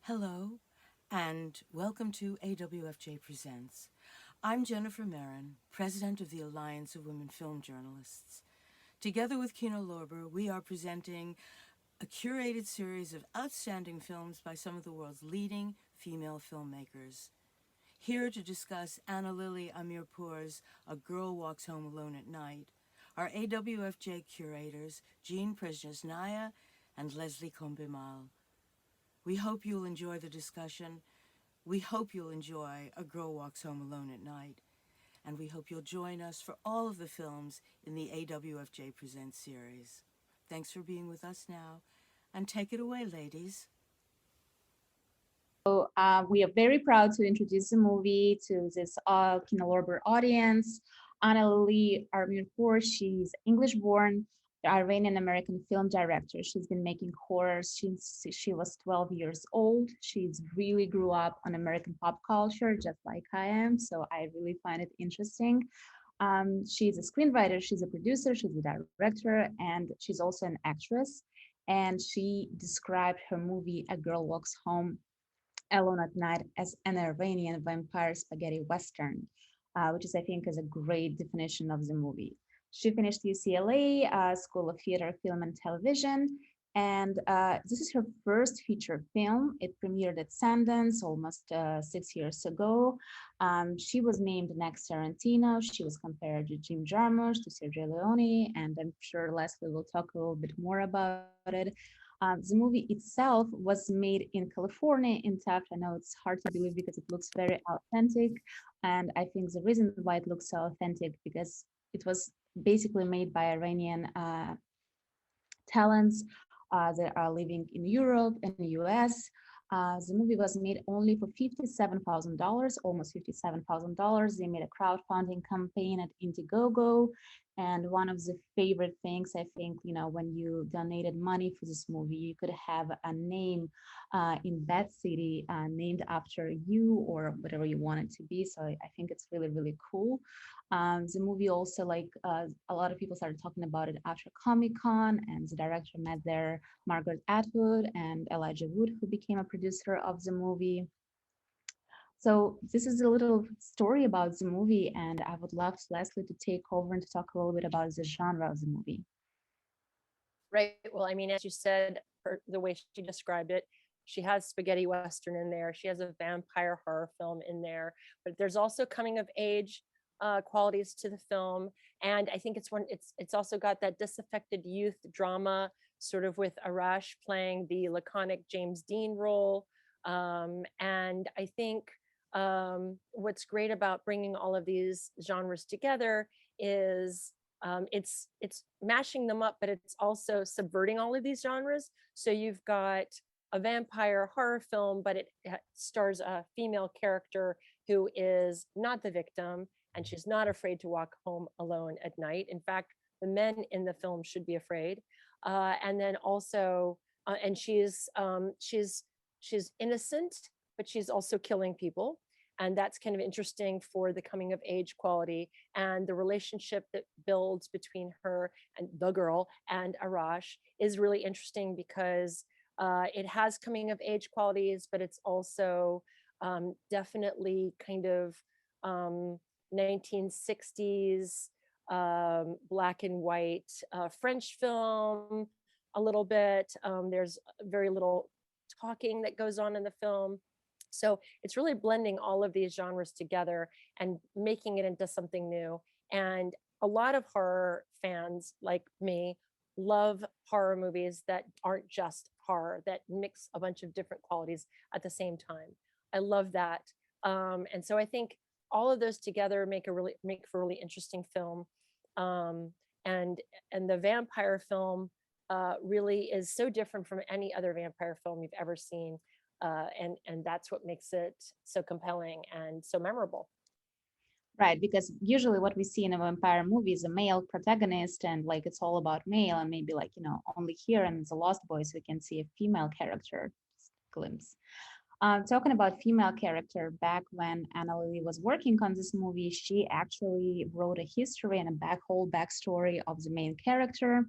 Hello, and welcome to AWFJ Presents. I'm Jennifer Merin, president of the Alliance of Women Film Journalists. Together with Kino Lorber, we are presenting a curated series of outstanding films by some of the world's leading female filmmakers. Here to discuss Ana Lily Amirpour's A Girl Walks Home Alone at Night are AWFJ curators Jeanne Prisyazhnaya and Leslie Combemale. We hope you'll enjoy the discussion. We hope you'll enjoy A Girl Walks Home Alone at Night. And we hope you'll join us for all of the films in the AWFJ Presents series. Thanks for being with us now. And take it away, ladies. We are very proud to introduce the movie to this Kino Lorber audience. Ana Lily Amirpour, she's English-born Iranian-American film director. She's been making horror since she was 12 years old. She's really grew up on American pop culture, just like I am, so I really find it interesting. She's a screenwriter, she's a producer, she's a director, and she's also an actress. And she described her movie A Girl Walks Home Alone at Night as an Iranian vampire spaghetti western, which is, I think, is a great definition of the movie. She finished UCLA School of Theater, Film, and Television, and this is her first feature film. It premiered at Sundance almost 6 years ago. She was named next Tarantino. She was compared to Jim Jarmusch, to Sergio Leone, and I'm sure Leslie will talk a little bit more about it. The movie itself was made in California, in Taft. I know it's hard to believe because it looks very authentic. And I think the reason why it looks so authentic because it was basically made by Iranian talents that are living in Europe and the US. The movie was made only for $57,000, almost $57,000. They made a crowdfunding campaign at Indiegogo. And one of the favorite things, I think, when you donated money for this movie, you could have a name in that city named after you or whatever you want it to be. So I think it's really, really cool. The movie also, a lot of people started talking about it after Comic-Con, and the director met there Margaret Atwood and Elijah Wood, who became a producer of the movie. So this is a little story about the movie, and I would love Leslie to take over and to talk a little bit about the genre of the movie. Right. Well, I mean, as you said, the way she described it, she has spaghetti western in there. She has a vampire horror film in there, but there's also coming of age qualities to the film, and I think it's also got that disaffected youth drama, sort of with Arash playing the laconic James Dean role, and I think what's great about bringing all of these genres together is it's mashing them up, but it's also subverting all of these genres. So you've got a vampire horror film, but it stars a female character who is not the victim, and she's not afraid to walk home alone at night. In fact, the men in the film should be afraid. And then also, and she's innocent, but she's also killing people. And that's kind of interesting for the coming of age quality and the relationship that builds between her and the girl and Arash is really interesting because it has coming of age qualities, but it's also definitely kind of 1960s black and white French film a little bit. There's very little talking that goes on in the film. So it's really blending all of these genres together and making it into something new. And a lot of horror fans like me love horror movies that aren't just horror, that mix a bunch of different qualities at the same time. I love that. And so I think all of those together make for a really interesting film. And the vampire film really is so different from any other vampire film you've ever seen. And that's what makes it so compelling and so memorable. Right, because usually what we see in a vampire movie is a male protagonist, and it's all about male, and maybe only here in The Lost Boys we can see a female character glimpse. Talking about female character, back when Ana Lily was working on this movie, she actually wrote a history and a whole backstory of the main character.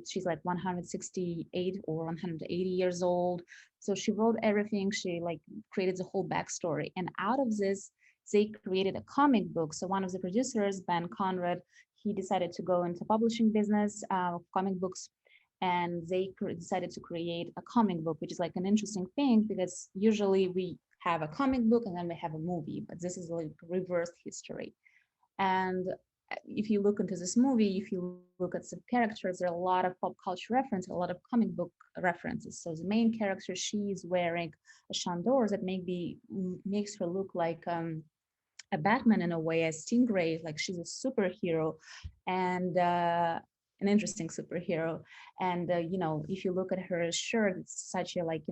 She's like 168 or 180 years old. So she wrote everything. She like created the whole backstory. And out of this, they created a comic book. So one of the producers, Ben Conrad, he decided to go into publishing business of comic books. And they decided to create a comic book, which is like an interesting thing because usually we have a comic book and then we have a movie, but this is like reversed history. And if you look into this movie, if you look at some characters, there are a lot of pop culture references, a lot of comic book references. So the main character, she is wearing a chandor that maybe makes her look like a Batman in a way, a Stingray, like she's a superhero and an interesting superhero. And, if you look at her shirt, it's such a like,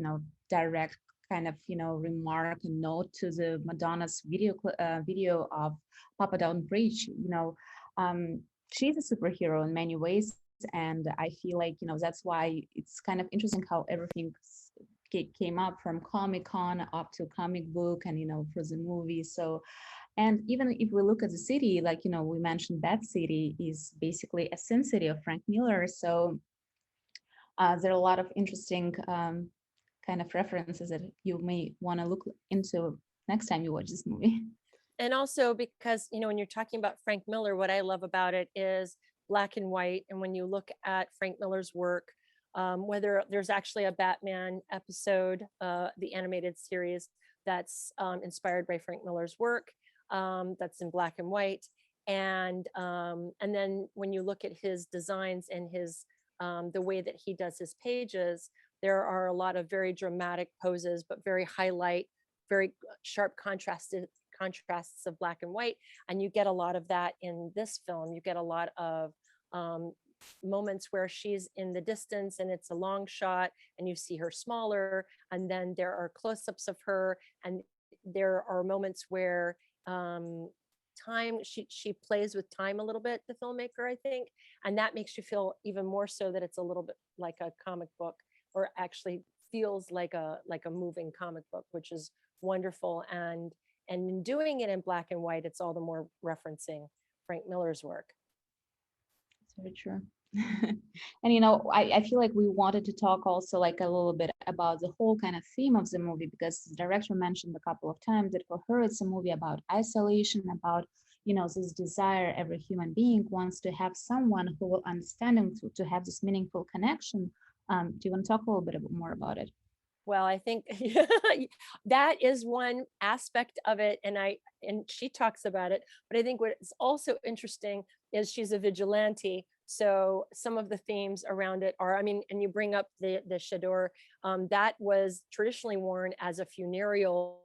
direct kind of, remark and note to the Madonna's video of Papa Down Bridge. She's a superhero in many ways. And I feel like, that's why it's kind of interesting how everything came up from Comic-Con up to comic book and, for the movie. So, and even if we look at the city, like, we mentioned that city is basically a sin city of Frank Miller. So there are a lot of interesting kind of references that you may want to look into next time you watch this movie. And also because, when you're talking about Frank Miller, what I love about it is black and white. And when you look at Frank Miller's work, whether there's actually a Batman episode, the animated series that's inspired by Frank Miller's work, that's in black and white. And then when you look at his designs and his the way that he does his pages, there are a lot of very dramatic poses, but very highlight, very sharp contrasts of black and white. And you get a lot of that in this film. You get a lot of moments where she's in the distance and it's a long shot and you see her smaller. And then there are close-ups of her. And there are moments where time, she plays with time a little bit, the filmmaker, I think. And that makes you feel even more so that it's a little bit like a comic book, or actually feels like a moving comic book, which is wonderful. And in doing it in black and white, it's all the more referencing Frank Miller's work. It's very true. And I feel like we wanted to talk also like a little bit about the whole kind of theme of the movie, because the director mentioned a couple of times that for her it's a movie about isolation, about this desire every human being wants to have someone who will understand him, to have this meaningful connection. Do you want to talk a little bit more about it? Well, I think that is one aspect of it, and she talks about it. But I think what is also interesting is she's a vigilante. So some of the themes around it are, and you bring up the chador, that was traditionally worn as a funereal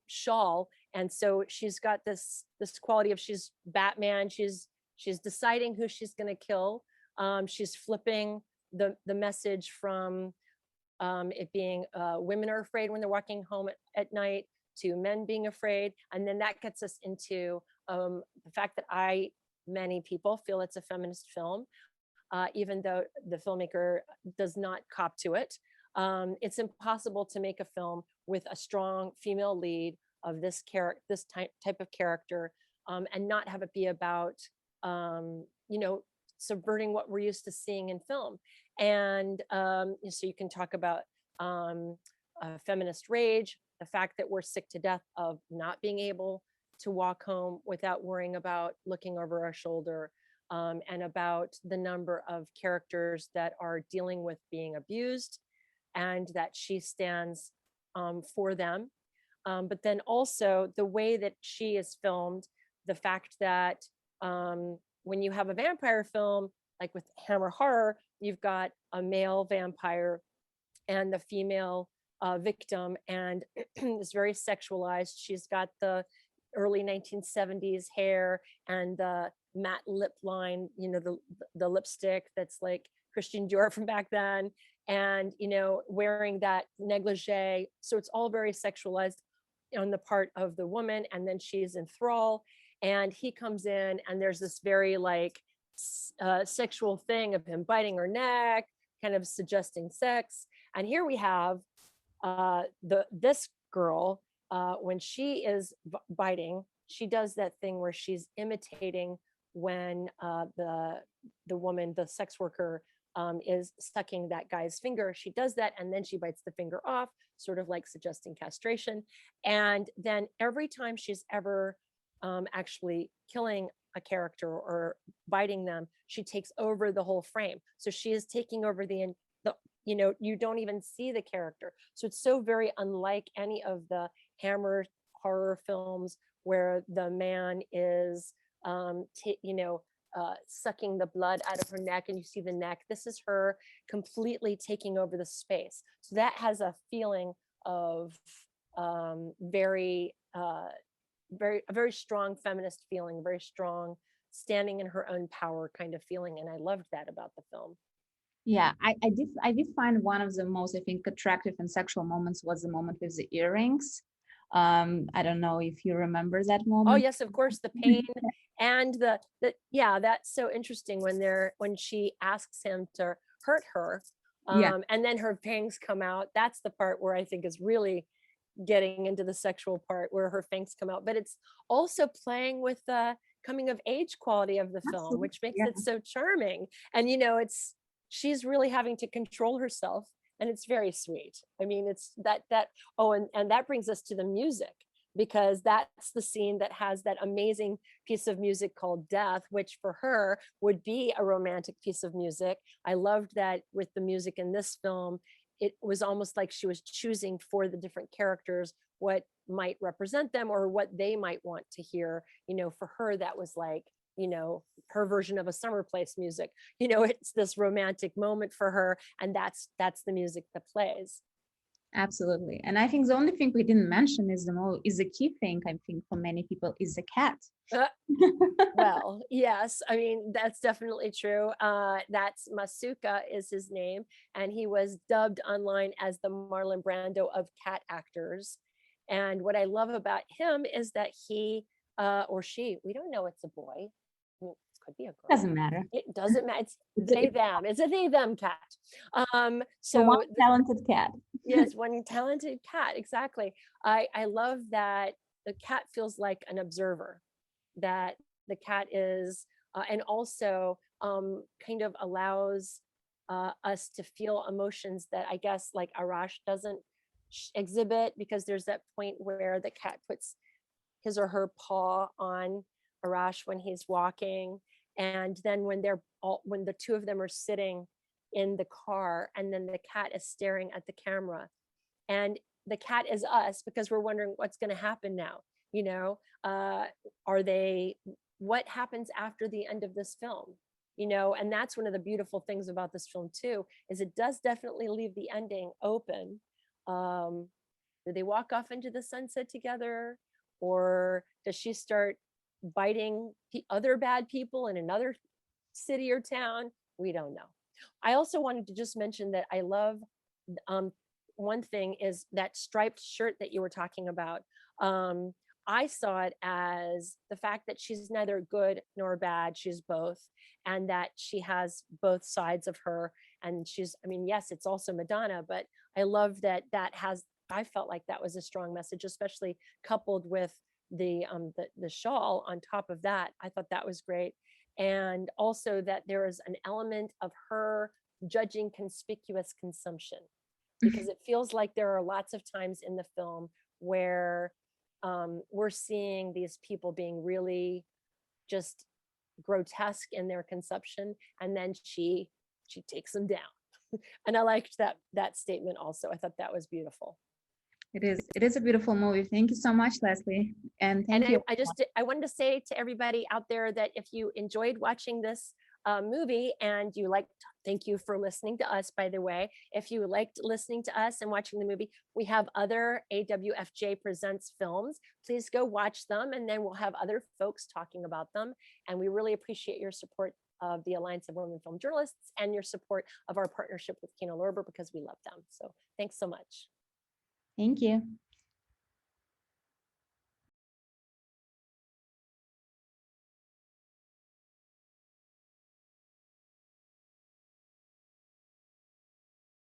shawl, and so she's got this quality of, she's Batman. She's deciding who she's going to kill. She's flipping the message from it being women are afraid when they're walking home at night to men being afraid. And then that gets us into the fact that many people feel it's a feminist film, even though the filmmaker does not cop to it. It's impossible to make a film with a strong female lead of this type of character, and not have it be about, subverting what we're used to seeing in film. And so you can talk about feminist rage, the fact that we're sick to death of not being able to walk home without worrying about looking over our shoulder, and about the number of characters that are dealing with being abused, and that she stands for them. But then also the way that she is filmed, the fact that when you have a vampire film, like with Hammer Horror, you've got a male vampire and the female victim, and it's very sexualized. She's got the early 1970s hair and the matte lip line, the lipstick that's like Christian Dior from back then, and wearing that negligee. So it's all very sexualized on the part of the woman, and then she's in thrall, and he comes in and there's this very like sexual thing of him biting her neck, kind of suggesting sex. And here we have this girl, when she is biting, she does that thing where she's imitating when the woman, the sex worker, is sucking that guy's finger. She does that, and then she bites the finger off, sort of like suggesting castration. And then every time she's ever actually killing a character or biting them, she takes over the whole frame. So she is taking over the you don't even see the character. So it's so very unlike any of the Hammer horror films where the man is sucking the blood out of her neck and you see the neck. This is her completely taking over the space. So that has a feeling of very strong feminist feeling, very strong standing in her own power kind of feeling. And I loved that about the film. Yeah, I did find one of the most, I think, attractive and sexual moments was the moment with the earrings. I don't know if you remember that moment. Oh yes, of course, the pain and the yeah, that's so interesting when she asks him to hurt her, and then her fangs come out. That's the part where I think is really getting into the sexual part, where her fangs come out. But it's also playing with the coming of age quality of the film, which makes it so charming. And she's really having to control herself, and it's very sweet. I mean, it's that and that brings us to the music, because that's the scene that has that amazing piece of music called Death, which for her would be a romantic piece of music. I loved that with the music in this film, it was almost like she was choosing for the different characters what might represent them or what they might want to hear. For her, that was like, her version of a summer place music. It's this romantic moment for her, and that's the music that plays. Absolutely. And I think the only thing we didn't mention is the key thing, I think, for many people is the cat. Well, yes, I mean, that's definitely true. That's Masuka is his name, and he was dubbed online as the Marlon Brando of cat actors. And what I love about him is that he or she, we don't know it's a boy. It could be a girl. Doesn't matter. It doesn't matter. It's they them. It's a they them cat. So one talented cat. Yes, one talented cat. Exactly. I love that the cat feels like an observer. That the cat is, and also kind of allows us to feel emotions that I guess like Arash doesn't exhibit, because there's that point where the cat puts his or her paw on Arash when he's walking, and then when when the two of them are sitting in the car, and then the cat is staring at the camera, and the cat is us, because we're wondering what's going to happen now. What happens after the end of this film? And that's one of the beautiful things about this film too, is it does definitely leave the ending open. Do they walk off into the sunset together, or does she start biting other bad people in another city or town? We don't know. I also wanted to just mention that I love one thing is that striped shirt that you were talking about. I saw it as the fact that she's neither good nor bad, she's both, and that she has both sides of her. And yes, it's also Madonna, but I love that I felt like that was a strong message, especially coupled with the shawl on top of that. I thought that was great. And also that there is an element of her judging conspicuous consumption, because it feels like there are lots of times in the film where we're seeing these people being really just grotesque in their consumption, and then she takes them down. And I liked that statement also. I thought that was beautiful. It is a beautiful movie. Thank you so much, Leslie. And thank you. I wanted to say to everybody out there that if you enjoyed watching this movie and thank you for listening to us, by the way. If you liked listening to us and watching the movie, we have other AWFJ Presents films. Please go watch them, and then we'll have other folks talking about them. And we really appreciate your support of the Alliance of Women Film Journalists and your support of our partnership with Kino Lorber, because we love them. So thanks so much. Thank you.